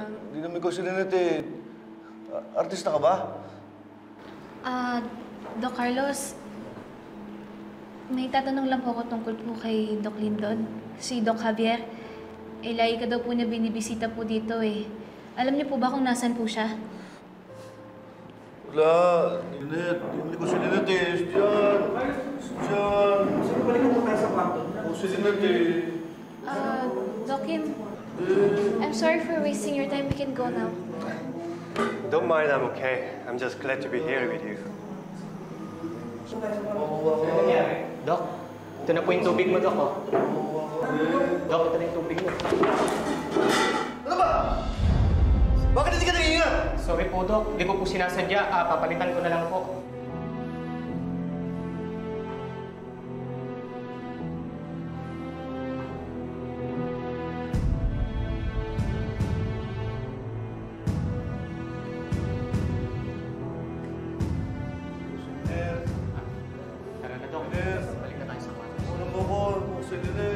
Hindi namin ko si Lynette eh. Artista ka ba? Doc Carlos, may tatanong lang po ako tungkol po kay Doc Lindon. Si Doc Javier. Eh, lagi ka daw po niya binibisita po dito eh. Alam niyo po ba kung nasan po siya? Wala. Lynette. Hindi ko si Lynette eh. Diyan. Diyan. Sige, balikan mo tayo sa kwarto. Si Lynette eh. Doc Kim, I'm sorry for wasting your time. We can go now. Don't mind, I'm okay. I'm just glad to be here with you. Doc, ito na po yung tubig mo, Doc. Oh. Doc, ito na yung tubig mo. Ano ba? Bakit hindi ka nag-iingat? Sorry po, Doc. Hindi ko po sinasadya. Papalitan ko na lang po. Tara na, Doc. Yes. Balik na tayo sa kwarto. Ano ba ko? Si Lynette.